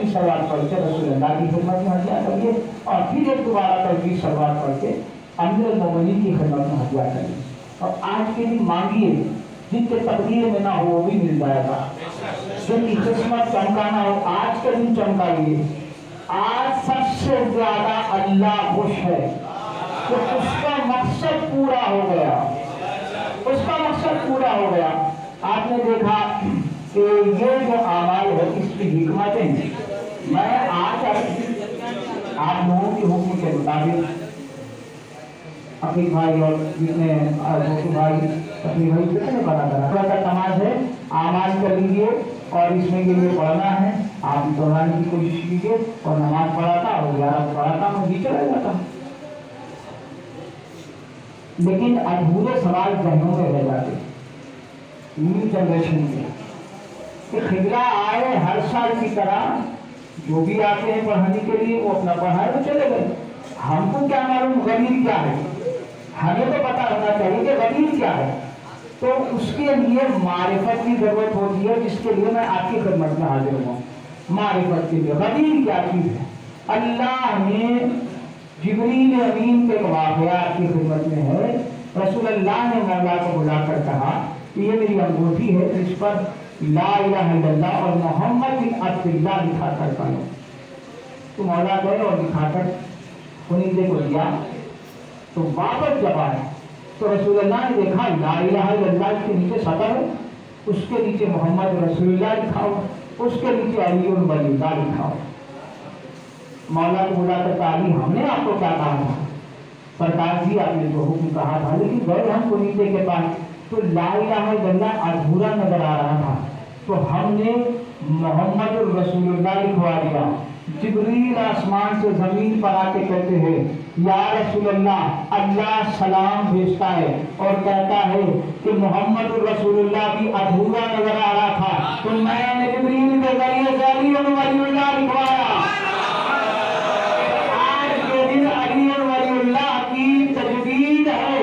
तस्वीर सलवार पढ़ के रसूल अल्लाह की खिदमत में हदिया करिए और फिर एक दोबारा तस्वीर सलवार पढ़ के अमीरुल मोमिनीन की खिदमत में हदिया करिए। और आज के दिन मांगिए, जिनके तकदीर में ना हो वो भी मिल जाएगा। जिनकी किस्मत चमकाना हो आज के दिन चमकाइए। आज सबसे ज्यादा अल्लाह खुश है तो उसका मकसद पूरा हो गया, उसका मकसद पूरा हो गया। आपने देखा कि ये जो आमाल है इसकी हिकमतें मैं आज आप लोगों के हुक्म के मुताबिक अकील भाई और जितने भाई अपनी भाई कितने बड़ा करा नमाज है, आमाज कर लीजिए और इसमें ये पढ़ना है, आप दोहराने की कोशिश कीजिए। और नमाज पढ़ाता और 11 पढ़ाता मैं भी चला जाता। लेकिन अधूरे सवाल जहनों में रह जाते न्यू जनरेशन के खिजरा आए हर साल की तरह, जो भी आते हैं पढ़ाने के लिए वो अपना पढ़ाए तो चले गए। हमको क्या मालूम गरीब क्या है, हमें तो पता होना चाहिए कि गरीब क्या है। तो उसके लिए मारिफत की जरूरत होती है, जिसके लिए मैं आपकी खिदमत में हाजिर हूँ। मारिफत के लिए गरीब क्या चीज है। अल्लाह ने जिब्रील अमीन के वाक़या आपकी खिदमत में है। रसूल अल्लाह ने मौला को बुलाकर कहा कि ये मेरी अंगूठी है, इस पर ला इलाहा इल्लल्लाह और मोहम्मद बिन अब्दुल्लाह लिखा कर करो। तो मौला गए और लिखाकर खुनीदे को दिया। तो वापस जब आए तो रसूल अल्लाह ने देखा ला इलाहा इल्लल्लाह के नीचे सतर है, उसके नीचे मोहम्मद रसूलुल्लाह लिखा हुआ, उसके नीचे अली वलील्लाह लिखा हुआ। मौला को बुलाकर कहा अली हमने आपको क्या कहा था? सरकार जी आपने जो हुक्म कहा था, लेकिन गए हम खुनीदे के पास तो ला इलाहा इल्लल्लाह अधूरा नजर आ रहा था, तो हमने मोहम्मद रसूलुल्लाह लिखवा दिया। जिब्रील आसमान से जमीन पर आके कहते हैं या रसूलल्लाह अल्लाह सलाम भेजता है और कहता है कि मोहम्मद रसूलुल्लाह भी अधूरा नजर आ रहा था, तो मैंने जिब्रील के जरिए से अली वलीउल्लाह लिखवाया। आज के दिन अली वलीउल्लाह की तजदीद है,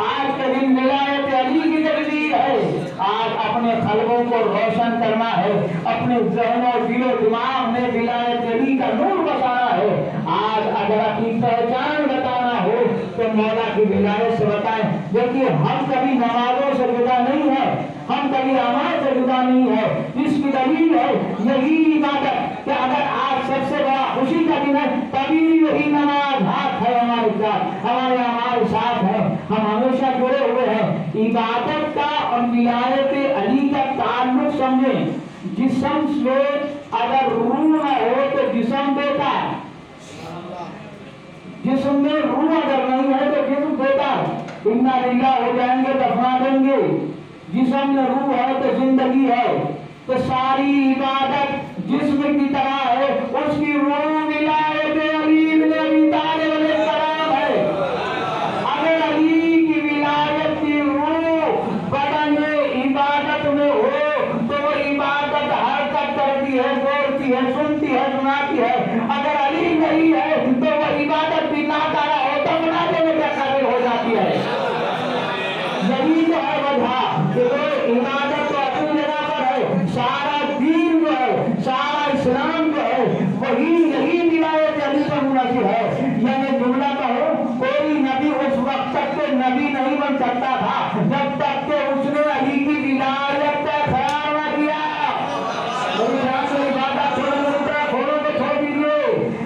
आज के दिन विलायत अली की तजदीद है। आज अपने खलबों को रोशन करना है, अपने ज़हन और दिलो दिमाग में विलायत अली का नूर बसाना है। आज अगर अपनी पहचान बताना हो तो मौला की विलायत से बताएं। देखिए हम कभी नमाजों से जुदा नहीं है, हम कभी अमाल से जुदा नहीं है। इसकी दलील है यही इबादत कि अगर आज सबसे बड़ा खुशी का दिन है तभी यही नमाज हाथ है हमारे साथ, हमारे अमाल साथ है, हम हमेशा जुड़े हुए हैं। इबादत का और विलायत अली का ताल्लुक समझें। जिस्म से अगर रूह न हो तो जिस्म देता है, जिस्म में रूह अगर नहीं है तो जिस्म देता है। इन्ना लिल्लाह हो जाएंगे दफना देंगे, जिस्म में रूह है तो जिंदगी है। तो सारी इबादत जिस्म की तरह है, उसकी रूह विलायत अली इब्न अबी तालिब अलैहिस्सलाम है। अगर अली की विलायत की रूह बदन इबादत में हो तो वो इबादत हरकत करती है, बोलती है, सुनती है, सुनाती है। अगर अली नहीं है तो वो इबादत भी ना करा हो तो बनाने में क्या काबिल हो जाती है। यही तो है वजह कि वो इबादत तो अपनी जगह पर है, सारा दीन जो है, सारा इस्लाम जो है वही यही विलायत अली पर मुनहसर है। यानी जुमला कहो कोई नबी उस वक्त तक के नबी नहीं बन सकता था जब तक के उसने अली की विलायत का ख्याल न किया। इबादत घोड़ों को छोड़ दीजिए,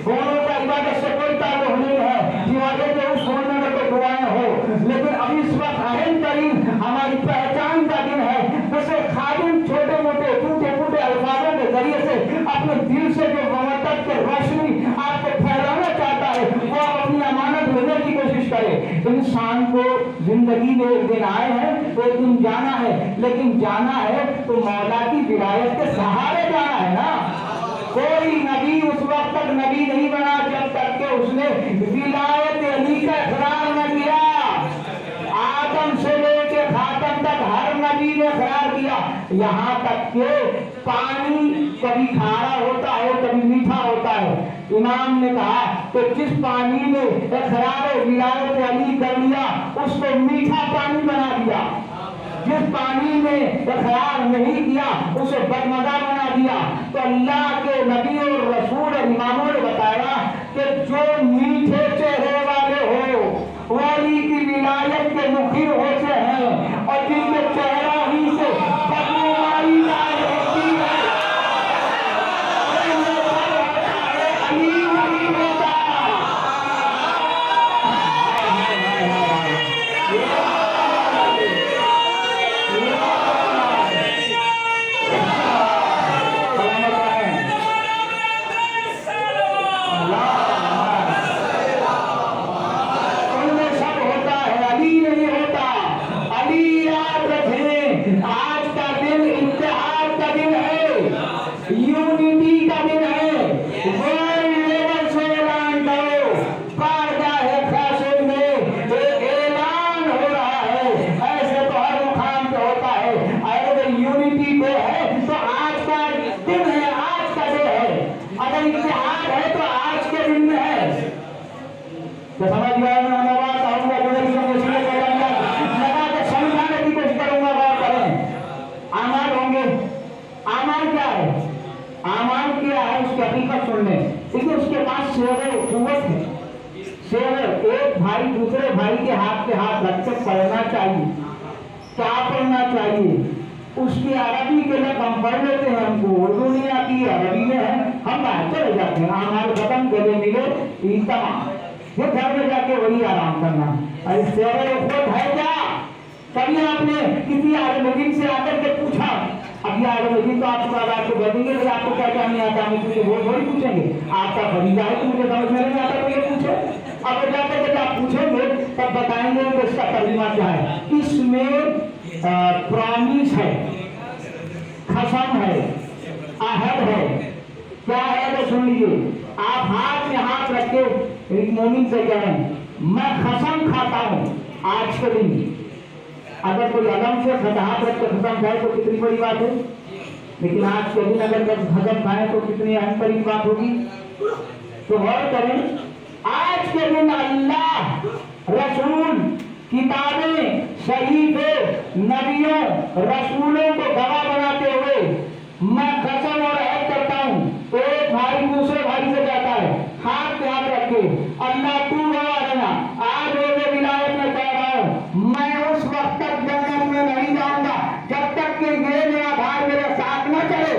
घोड़ों का इबादत से कोई ताल्लुक नहीं है, सिवाय के उस छोड़ने में तो दुआएं हो। लेकिन अभी इस वक्त अहम तरीन हमारी पहचान का दिन है। जैसे खादिम छोटे मोटे टूटे फूटे अल्फाजों के जरिए से अपने दिल से जो मवद्दत की रोशनी आपको फैलाना चाहता है वो आप अपनी अमानत लेने की कोशिश करें। इंसान को जिंदगी में एक दिन आए हैं तो एक दिन जाना है, लेकिन जाना है तो मौला की विलायत के सहारे जाना है ना। कोई नबी उस वक्त तक नबी नहीं बना जब तक के उसने विलायत अली का इकरार न किया। आदम से लेके खातम तक हर नबी ने इकरार किया। यहाँ तक के पानी कभी खारा होता है कभी मीठा होता है। इमाम ने कहा कि जिस पानी ने इकरार विलायत अली कर लिया उसको मीठा पानी बना दिया, जिस पानी में इकरार नहीं किया उसे बदमजा बना दिया। तो अल्लाह के नबी और जो मीठे चेहरे वाले हो वाली की विलायत के मुखिर होते हैं और जिनके चेहरा ही से बदबूमारी लाए होती है अली वली होता भाई दूसरे भाई के हाथ पे हाथ रख के पढ़ना चाहिए। क्या पढ़ना चाहिए? उसकी अरबी के लिए हम पढ़ लेते हैं, हमको उर्दू नहीं आती है, अरबी में है, हम बाहर चले जाते हैं, हमारे कदम गले मिले तमाम, फिर घर में जाके वही आराम करना। अरे शेर खुद है क्या? कभी आपने किसी आलम से आकर के पूछा? अभी आलम तो आपको आपको बताएंगे कि आपको क्या क्या नहीं आता, हमें तुझे वो थोड़ी पूछेंगे, आपका खरीदा है तो मुझे समझ में नहीं आता तो ये पूछे। अब जाकर जब आप पूछेंगे तब बताएंगे कि इसका तर्जुमा क्या है। इसमें प्रॉमिस है, कसम है, अहद है। क्या है तो सुन लीजिए। आप हाथ में हाथ रख के एक मोमिन से कहें मैं कसम खाता हूँ आज के दिन। अगर कोई अदम से हाथ रख के कसम खाए तो कितनी बड़ी बात है, लेकिन आज के दिन अगर कसम खाए तो कितनी अहम बड़ी बात होगी। तो गौर करें, आज के दिन अल्लाह, रसूल, किताबें, शहीदों, नबियों, रसूलों को गवाह बनाते हुए मैं कसम और अहद करता हूँ। एक भाई दूसरे भाई से कहता है हाथ पे हाथ रख के, अल्लाह तू गवाह देना, आज रोज़े विलायत में कह रहा हूँ मैं उस वक्त तक जन्नत में नहीं जाऊंगा जब तक कि ये मेरा भाई मेरे साथ न चले।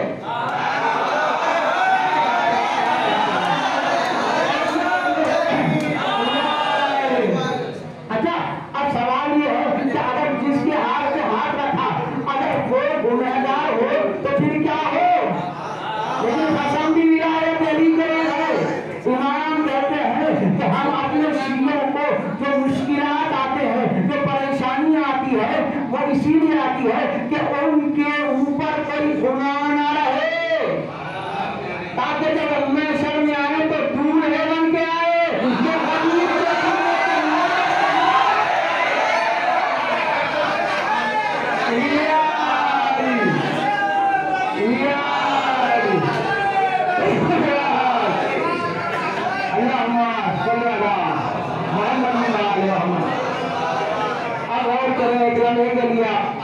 अच्छा, अब सवाल ये है कि अगर जिसके हाथ से हाथ रखा अगर वो गुनहगार हो तो फिर क्या हो? लेकिन कसम भी विलायत अली के लिए है। इमाम कहते हैं कि हम अपने सीनों को जो मुश्किलात आते हैं, जो परेशानियां आती है, वो इसीलिए आती है कि उनके ऊपर कोई गुनाह ना रहे, ताकि जब महशर में आए तो दूल्हे बन के आए।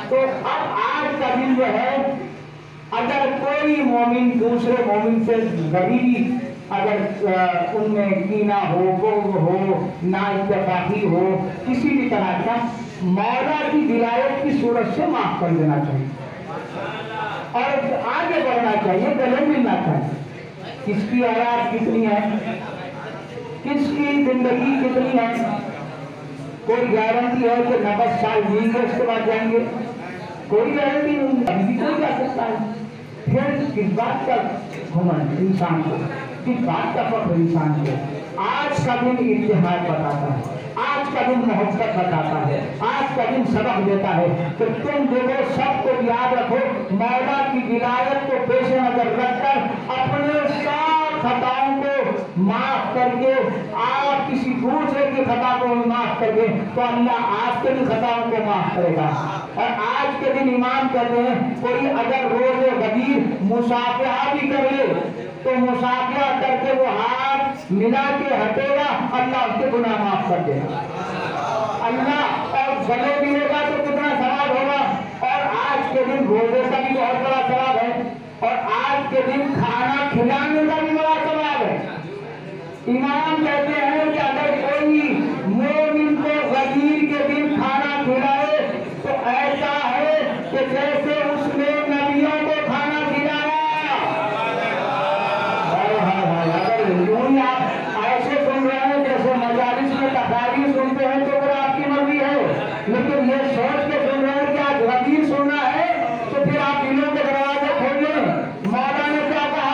तो अब आज का दिन जो है, अगर कोई मोमिन दूसरे मोमिन से गरीबी, अगर उनमें कीना हो, बुग़्ज़ हो, नाइत्तेफ़ाक़ी हो, किसी भी तरह का, मौला की विलायत की सूरत से माफ कर देना चाहिए और आगे बढ़ना चाहिए, गले मिलना चाहिए। किसकी औलाद कितनी है, किसकी जिंदगी कितनी है, कोई गारंटी है कि 90 साल जिएंगे उसके बाद जाएंगे? कोई गारंटी नहीं, अभी भी कोई जा सकता है। फिर किस बात का घमंड इंसान को, किस बात का फख्र इंसान को? आज का दिन इत्तेहाद बताता है, आज का दिन मोहब्बत बताता है, आज का दिन सबक देता है कि तुम देखो, सबको याद रखो, मौला की विलायत को पेश नजर रखकर अपने सब खताओं को माफ करके, आप किसी दूसरे की खता को माफ करके तो अल्लाह आपके भी खताओं को माफ करेगा। और आज के दिन इमाम कहते हैं कोई अगर रोज़े गदीर मुसाफिया भी कर ले तो मुसाफिया करके वो हाथ मिला के हटेगा, अल्लाह उसके गुनाह माफ कर देगा अल्लाह। और गले मिलेगा तो कितना सवाब होगा। और आज के दिन रोजे का भी बहुत बड़ा सवाब है और आज के दिन खाना खिलाने का भी बड़ा सवाब है। امام کہتے ہیں کہ اگر کوئی مومن کو غدیر کے دن کھانا کھلائے تو ایسا ہے کہ جیسے اس نے نبیوں کو کھانا کھلایا۔ اگر یوں ہی آپ ایسے سن رہے ہیں جیسے مجالس میں تقاریر سنتے ہیں تو وہ آپ کی مرضی ہے، لیکن یہ سوچ کے سن رہے ہیں کہ آج غدیر سننا ہے تو پھر آپ دلوں کے دروازے کھولیں۔ مولا نے کیا کہا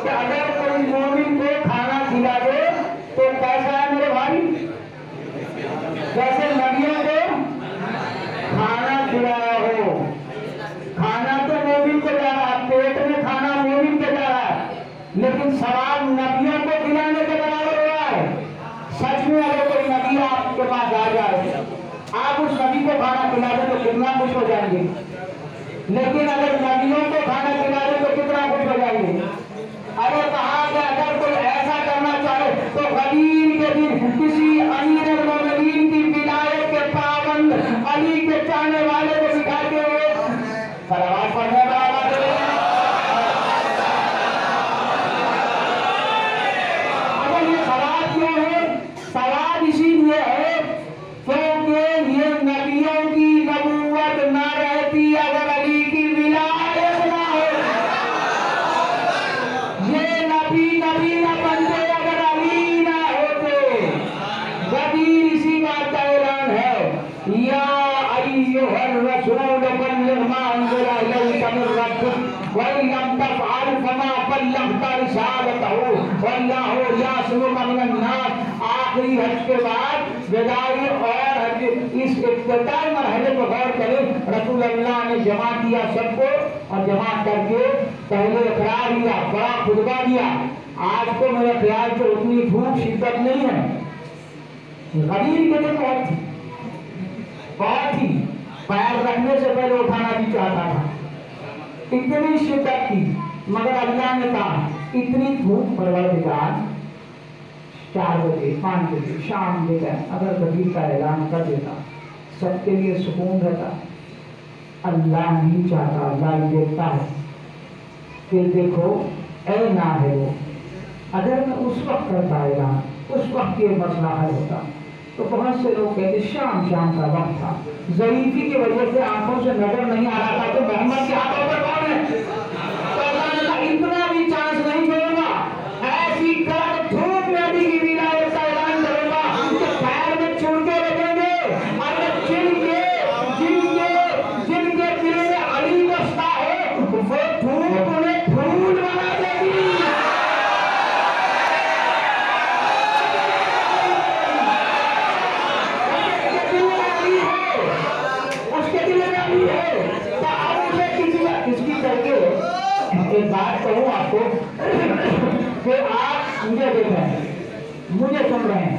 کہ اگر کوئی مومن کو کھانا کھلا دے تو کیسا ہے میرے بھائی؟ جیسے نبیوں کو کھانا کھلایا ہو۔ کھانا تو مومن کو جا رہا ہے، پیٹ میں کھانا مومن کے جا رہا ہے، لیکن ثواب نبیوں کو کھلانے کے برابر ہو رہا ہے۔ سچ میں اگر کوئی نبی آپ کے پاس آ جائے، آپ اس نبی کو کھانا کھلا دیں تو کتنا خوش ہو جائیں گے، لیکن اگر نبیوں کو کھانا کھلا دیں تو کتنا خوش ہو جائیں گے۔ ارے کہا کہ اگر کوئی ایسا کرنا چاہے تو غدیر کے دن کسی امیر المومنین کی ولایت کے پابند علی کے چاہنے والے کو بٹھا کے صلوات پڑھنے والا اگر یہ سوال کیوں ہے؟ سوال اسی لیے ہے کیونکہ یہ نبیوں کی نبوت نہ رہتی اگر علی کی ولایت نہ ہو۔ یہ نبی نہ بنتے اگر علی نہ ہوتے۔ غدیر اسی بات کا اعلان ہے، یا ایھا الرسول بلغ ما انزل الیک من ربک وان لم تفعل فما بلغت رسالته واللہ یعصمک من الناس۔ آخری حج کے بعد وداعی اور حج اس ابتدائی مرحلے پر غور کریں۔ رسول اللہ نے جمع کیا سب کو اور جمع کر کے پہلے اقرار لیا، بڑا خطبہ دیا۔ آج کو میرے خیال سے اتنی دھوپ شدت نہیں ہے، غدیر کے دن بہت ہی پیر رکھنے سے پہلے اٹھانا بھی چاہتا تھا، اتنی شدت تھی، مگر اللہ نے کہا اتنی دھوپ پروردگار 4 بجے 5 بجے شام دے گئے اگر غدیر کا اعلان کر دیتا سب کے لیے سکون رہتا۔ اللہ نہیں چاہتا، اللہ دیکھتا ہے کہ دیکھو اے نہ ہے وہ، اگر میں اس وقت کرتا اعلان اس وقت یہ مسئلہ حل ہوتا۔ تو بہت سے لوگ کہتے شام کا وقت تھا، ضعیفی کی وجہ سے آنکھوں سے نظر نہیں آ رہا تھا تو محمد کے ہاتھوں پر کون ہے؟ تو اللہ نے کہا اتنا بھی چانس نہیں چھوڑوں گا، ایسی کڑک دھوپ میں علی کی ولایت کا اعلان کروں گا کہ پیر میں چھڑکے رکھیں گے، اور جن کے دل میں علی بستا ہے وہ دھوپ انہیں پھول بنا دے گی۔ ایک بات کہوں آپ کو کہ آپ مجھے دیکھ رہے ہیں، مجھے سن رہے ہیں،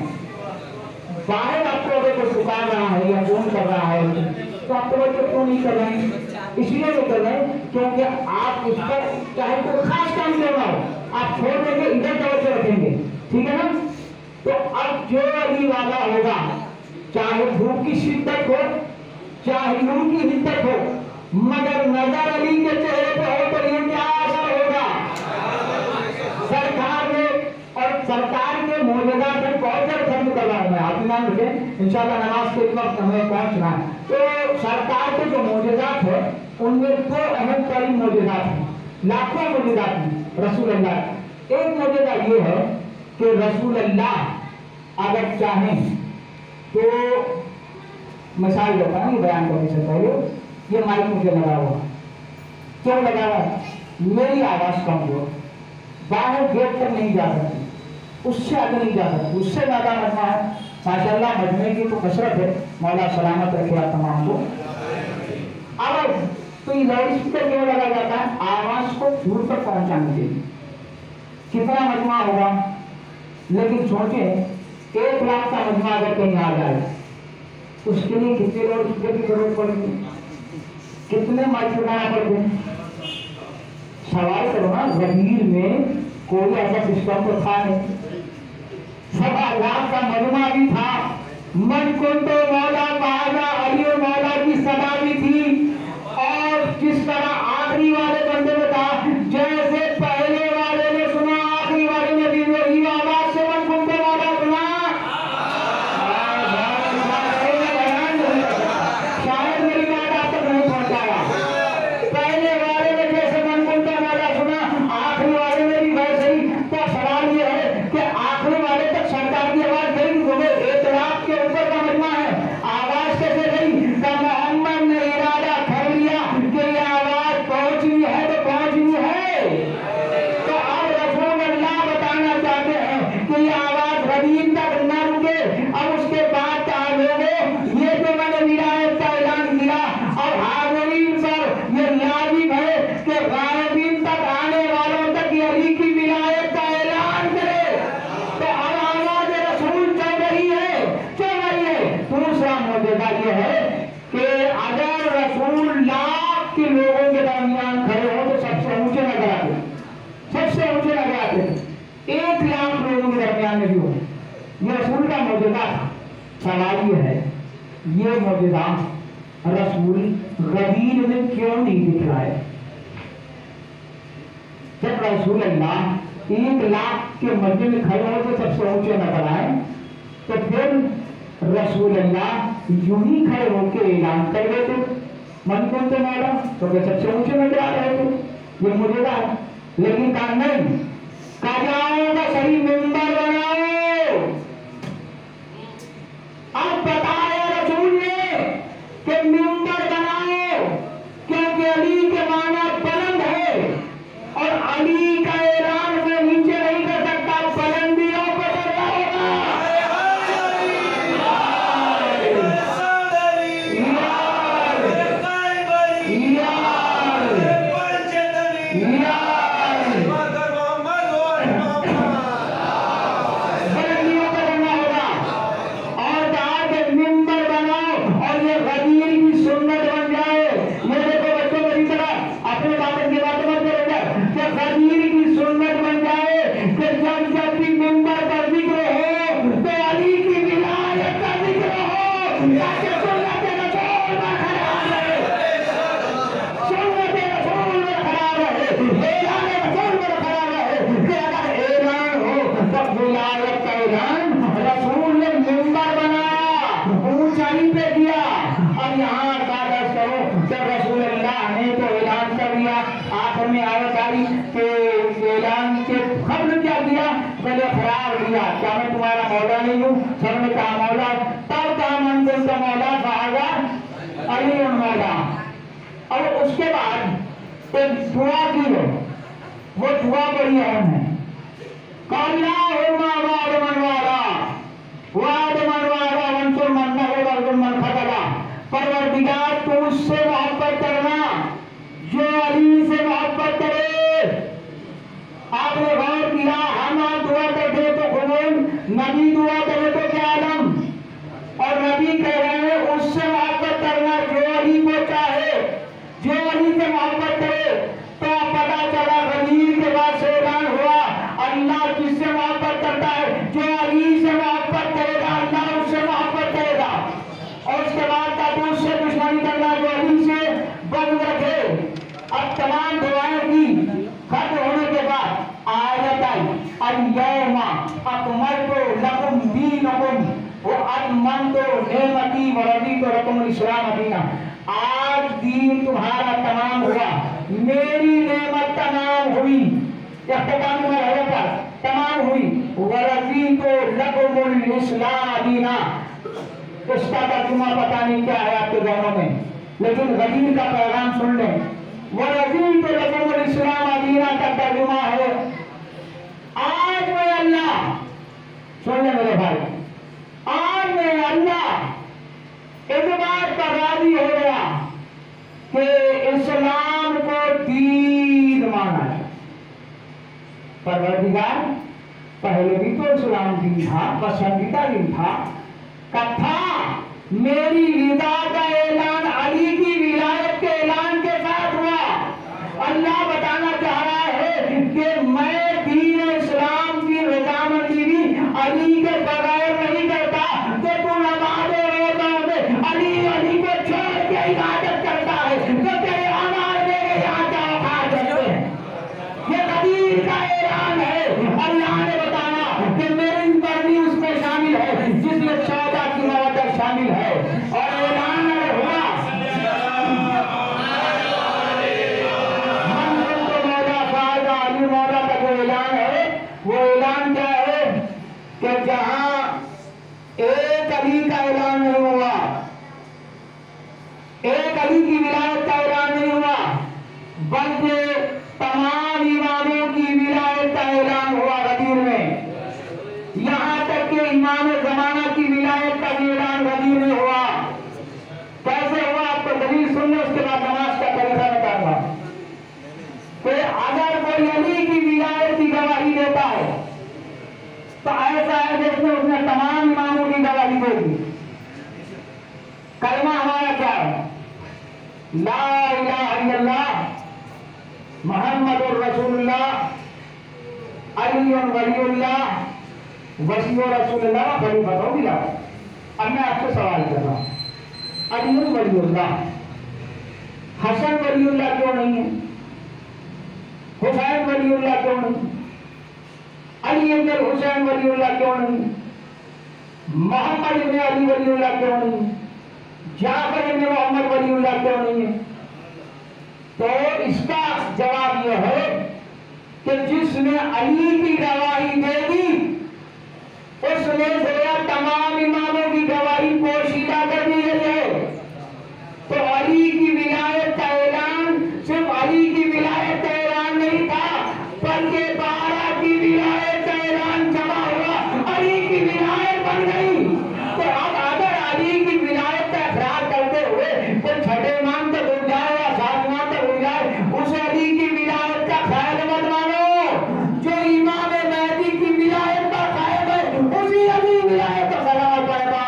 باہر آپ کو اگر کوئی پکار رہا ہے یا فون کر رہا ہے تو آپ توجہ کیوں نہیں کر رہے ہیں؟ اس لیے نہیں کر رہے ہیں کیونکہ آپ اس پر چاہے کوئی خاص کام کر رہا ہو آپ چھوڑ دیں گے، ادھر توجہ رکھیں گے، ٹھیک ہے نا؟ تو اب جو علی والا ہوگا چاہے دھوپ کی شدت ہو چاہے نور کی حدت ہو، مگر نظر علی کے چہرے پہ ہو تو یہ کیا اثر ہوگا؟ سرکار کے معجزات میں بہت زیادہ ختم کر رہا ہوں میں، آپ نام رکھیں انشاءاللہ نماز کے وقت ہمیں پہنچنا ہے۔ تو سرکار کے جو معجزات ہیں ان میں 2 اہم ترین معجزات ہیں، لاکھوں معجزات ہیں رسول اللہ۔ ایک معجزہ یہ ہے کہ رسول اللہ اگر چاہیں تو مثال دیتا ہوں بیان کرنے سے پہلے، یہ مائک مجھے لگا ہوا، کیوں لگا ہوا ہے؟ میری آواز کم ہو، باہر گیٹ تک نہیں جا سکتی، اس سے آگے نہیں جا سکتی، اس سے زیادہ مجمع ہے ماشاءاللہ، مجمع کی تو کثرت ہے، مولا سلامت رکھے آپ تمام کو۔ اب تو یہ لاؤڈ اسپیکر کیوں لگا جاتا ہے؟ آواز کو دور تک پہنچانے کے لیے۔ کتنا مجمع ہوگا؟ لیکن سوچیں 1 لاکھ کا مجمع اگر کہیں آ جائے اس کے لیے کتنے لاؤڈ اسپیکر کی ضرورت پڑے گی، کتنے مائک لگانا پڑتے ہیں؟ سوال کرو نا، غدیر میں کوئی ایسا سسٹم تو تھا نہیں، 1.25 لاکھ کا مجمع بھی تھا، من کن تو مولا پاگا علی و مولا کی صدا بھی تھی، اور جس طرح آخری والے بندے نے کہا جیسے پہلے والے نے سنا آخری والے نے بھی وہی آواز سے من के लोगों के दरमियान खड़े हो तो सबसे ऊंचे नजर आते, सबसे ऊंचे नजर आते। 1 लाख लोगों के दरमियान में भी हो, ये रसूल का मौजूदा था। सवाल ये है, ये मौजूदा रसूल गदीर में क्यों नहीं दिख रहा है? जब रसूल अल्लाह 1 लाख के मस्जिद में खड़े हो तो सबसे ऊंचे नजर आए, तो फिर रसूल अल्लाह यूं ही खड़े होकर ऐलान कर देते, मन कौन तो मौला, तो वे सबसे ऊंचे नजर आ रहे थे। ये मुझे है, लेकिन कहा नहीं, काजाओं का सही मेंबर बनाओ। अब बताया रसूल ने कि मेंबर बनाओ, क्योंकि अली के माना बुलंद है और अली का ऐलान में नीचे नहीं कर सकता, बुलंदियों को कर रहा होगा। क्या मैं तुम्हारा मौला नहीं हूँ? सर में कहा मौला, तब कहा मन को मौला कहा अली मौला। और उसके बाद एक दुआ की है, वो दुआ बड़ी अहम है। परवरदिगार तो उससे मोहब्बत करना जो अली से मोहब्बत करे। आपने गौर किया, हम आप दुआ करते तो खुद नबी दुआ करे तो क्या आलम, और नबी कह रहे हैं उससे मोहब्बत करना जो अली को चाहे, जो अली से मोहब्बत करे। तो पता चला गदीर के बाद से ऐलान हुआ, अल्लाह किससे मोहब्बत करता है? जो अली से मोहब्बत करेगा अल्लाह उससे मोहब्बत करेगा। और उसके बाद का तो उससे दुश्मनी करना जो अली से बंद रखे। अब तमाम दुआएं की खत्म होने के बाद आयत आई, अल-यौमा अकमलतु लकुम दीनकुम व अतममतु निअमती व रदीतु लकुमुल इस्लाम दीना। आज दीन तुम्हारा तमाम हुआ, मेरी नेमत तमाम हुई, इख्तिताम में होने पर तमाम हुई। व रदीतु लकुमुल इस्लाम दीना। इसका तर्जुमा पता नहीं क्या है आपके घरों में, लेकिन गदीर का पैगाम सुन लें। वो रदीतु लकुमुल इस्लाम दीना का तर्जुमा है, आज मैं अल्लाह, सुन ले मेरे भाई, आज मैं अल्लाह इस बात पर राजी हो गया कि इस्लाम को दीन माना है। परवरदिगार पहले भी तो इस्लाम दीन था, पसंदीदा दीन था, कथा मेरी रिदा का ऐलान अली की विलायत के ऐलान के साथ हुआ। अल्लाह बताना चाह रहा है कि मैं दीन इस्लाम की रजामंदी भी अली के बगैर नहीं करता। तो तू नमाज़ रोज़ा में अली अली को छोड़ के इबादत करता है, तो तेरे अमाल मेरे यहाँ क्या औकात है? ये गदीर का ऐलान है। अल्लाह ने बताया कि मेरी मर्जी उसमें शामिल है जिसमें 14 की मौत शामिल है। और ऐलान अगर हुआ, अली मौला का जो ऐलान है, वो ऐलान क्या है कि जहां एक अली का ऐलान नहीं हुआ, एक अली की विलायत का ऐलान नहीं हुआ, बल्कि तमाम इमामों की विलायत का ऐलान हुआ गदीर में। यहां तक कि इमाम जमाना की विलायत का भी ऐलान गदीर में हुआ। कैसे हुआ आपको दलील सुनने, उसके बाद नमाज का तरीका बताऊंगा। कि अगर कोई अली की विलायत की गवाही देता है तो ऐसा है जैसे उसने तमाम इमामों की गवाही दे दी। कलमा हमारा क्या है? لا الہ الا اللہ محمد الرسول اللہ علی ولی اللہ وسیع رسول اللہ خلیفۃ اللہ. اب میں آپ سے سوال کر رہا ہوں، علی ولی اللہ، حسن ولی اللہ کیوں نہیں ہے؟ حسین ولی اللہ کیوں نہیں؟ علی ابن حسین ولی اللہ کیوں نہیں؟ محمد ابن علی ولی اللہ کیوں نہیں؟ جعفر ابن محمد ولی اللہ کیوں نہیں ہے؟ تو اس کا جواب یہ ہے کہ جس نے علی کی گواہی دے دی اس نے گویا تمام اماموں کی گواہی پوشیدہ کر دی ہے. تو علی کی ولایت کا اعلان صرف علی کی ولایت کا اعلان نہیں تھا بلکہ بارہ کی ولایت کا اعلان جمع ہوا، علی کی ولایت بن گئی. تو اب اگر علی کی ولایت کا اقرار کرتے ہوئے کوئی چھٹے امام تک ہو جائے یا سات امام تک ہو جائے اسے علی کی ولایت کا خیال مت مانو. جو امام مہدی کی ولایت کا قائم ہے اسی علی ولایت کا خیال پڑے گا.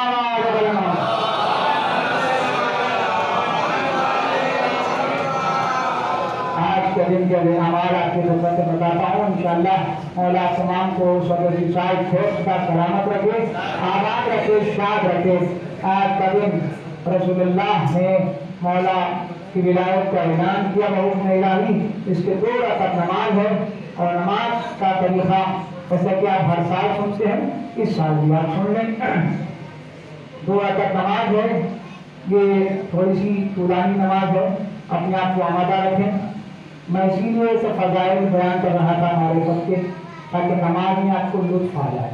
دن کے اعمال آپ کی خدمت میں بتاتا ہوں. انشاءاللہ مولا تمام کو صبر شاید خوش کا سلامت رکھے، آباد رکھے، شاد رکھے. آج کا دن رسول اللہ نے مولا کی ولایت کا اعلان کیا بحکم الہی. اس کے 2 رکعت نماز ہے اور نماز کا طریقہ جیسا کہ آپ ہر سال سنتے ہیں اس سال بھی آپ سن لیں. 2 رکعت نماز ہے، یہ تھوڑی سی طولانی نماز ہے، اپنے آپ کو آمادہ رکھیں. میں اسی لیے سے فضائل بیان کر رہا تھا ہمارے وقت کے تاکہ نماز میں آپ کو لطف آ جائے.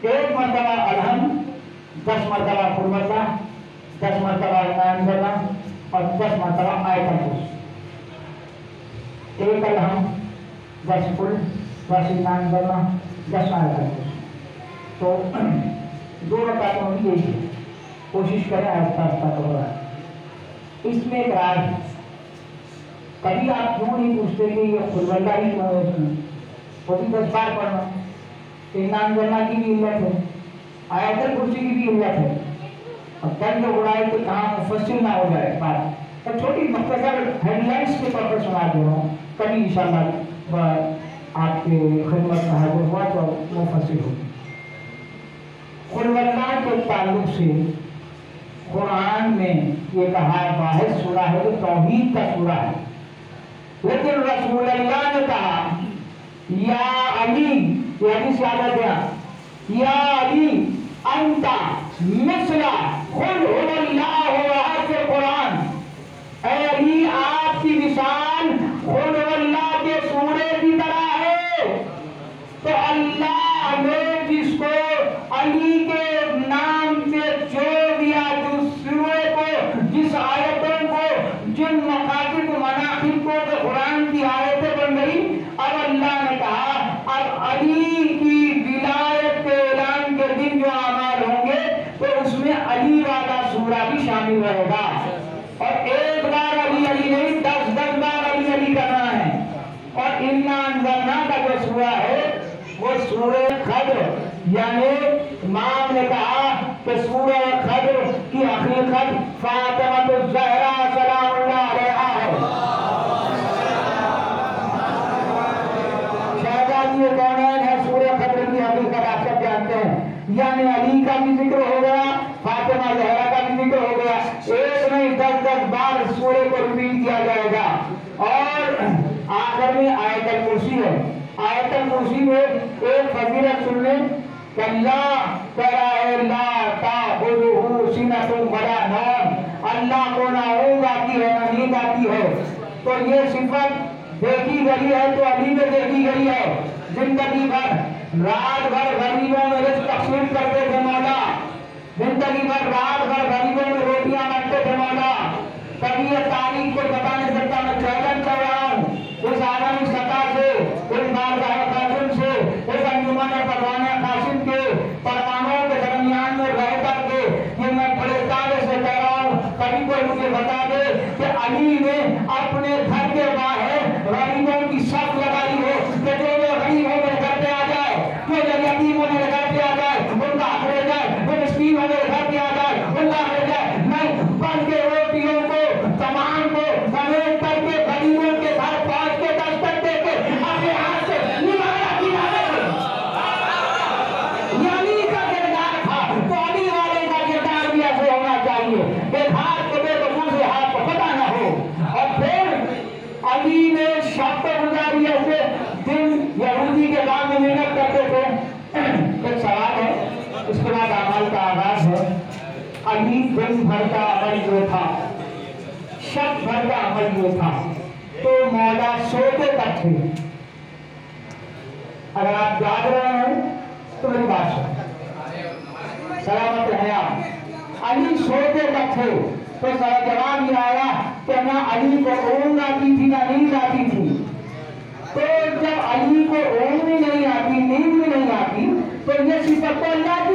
1 مرتبہ الحمد، 10 مرتبہ قل اللہ، 10 مرتبہ انا اور 10 مرتبہ آیت الکرسی. 1 الحمد، 10 قل، 10 انا، 10 آیت الکرسی. تو 2 رکعتوں میں یہی ہے، کوشش کریں آہستہ آہستہ ہو رہا ہے. اس میں ایک رائے ہے، کبھی آپ کیوں نہیں پوچھتے کہ یہ قل اللہ ہی کیوں ہے؟ اس میں وہ بھی 10 بار پڑھنا. انا کی بھی علت ہے، آیت الکرسی کی بھی علت ہے. اور درد اڑائے تو کہاں مفصل نہ ہو جائے بات، تو چھوٹی مختصر ہیڈ لائنس کے طور پر سنا دے رہا ہوں. کبھی انشاءاللہ آپ کے خدمت میں حاضر ہوا تو مفصل ہوگی. قل اللہ کے تعلق سے قرآن میں یہ کہا واحد سورہ ہے جو توحید کا سورہ ہے، لیکن رسول اللہ نے کہا یا علی، یہ حدیث یاد ہے کیا؟ یا علی انتا مثلا قل هو اللہ احد فی القرآن. اے علی آپ کی مثال قل هو اللہ کے سورے کی طرح ہے. تو اللہ نے جس کو علی کے نام سے جو دیا، جس سورے کو، جس آیتوں کو، جن مقاصد مناقب کو کہ قرآن کی آیتیں بن گئی، اب اللہ نے کہا اب علی کی ولایت کے اعلان کے دن جو اعمال ہوں گے تو اس میں علی والا سورہ بھی شامل رہے گا. اور 1 بار علی علی نہیں، 10 بار علی علی کرنا ہے. اور انا انزلنا کا جو سورہ ہے وہ سورہ قدر، یعنی امام نے کہا کہ سورہ قدر کی حقیقت فاطمہ الزہرا سلام اللہ علیہا ہے. شہزادی کونین ہے سورہ قدر کی حقیقت آپ سب جانتے ہیں. یعنی علی کا بھی ذکر ہو گیا، فاطمہ زہرا کا بھی ذکر ہو گیا. 1 نہیں 10 بار سورے کو ریپیٹ کیا جائے گا. اور آخر میں آیت الکرسی ہے. آیت الکرسی میں ایک فضیلت سن لیں کہ لا تأخذہ سنۃ ولا نوم، اللہ کو نہ اونگ آتی ہے نہ نیند آتی ہے. تو یہ صفت دیکھی گئی ہے تو علی میں دیکھی گئی ہے. زندگی بھر رات بھر غریبوں میں رزق تقسیم کرتے تھے مولا، زندگی بھر رات بھر غریبوں میں روٹیاں بانٹتے تھے مولا. کبھی یہ تاریخ کو بتا نہیں سکتا، میں چیلنج کر رہا ہوں اس عالمی سطح سے، اس بارگاہ قاسم سے، اس انجمن پروان قاسم کے پروانوں کے درمیان میں رہ کر کے یہ میں بڑے دعوے سے کہہ رہا ہوں، کبھی کوئی مجھے بتا دے کہ علی نے اپنے گھر کے باہر غریبوں کی صف لگائی ہو کہ جو غریب ہو میرے گھر پہ آ جائے، جو یتیم ہو میرے گھر پہ آ جائے، ان کا حق لے جائے، جو مسکین ہو میرے گھر پہ آ جائے، ان کا حق لے جائے. अली दिन भर का अमल जो था, शब भर का अमल जो था, तो मौला सोते तक थे। अगर आप जाग रहे हैं तो मेरी बात सुनो, सलामत है आप। अली सोते तक थे तो सारा जवाब ये आया कि ना अली को ऊँग आती थी ना नींद आती थी। तो जब अली को ऊँग भी नहीं आती, नींद भी नहीं आती, तो ये सिफत तो अल्लाह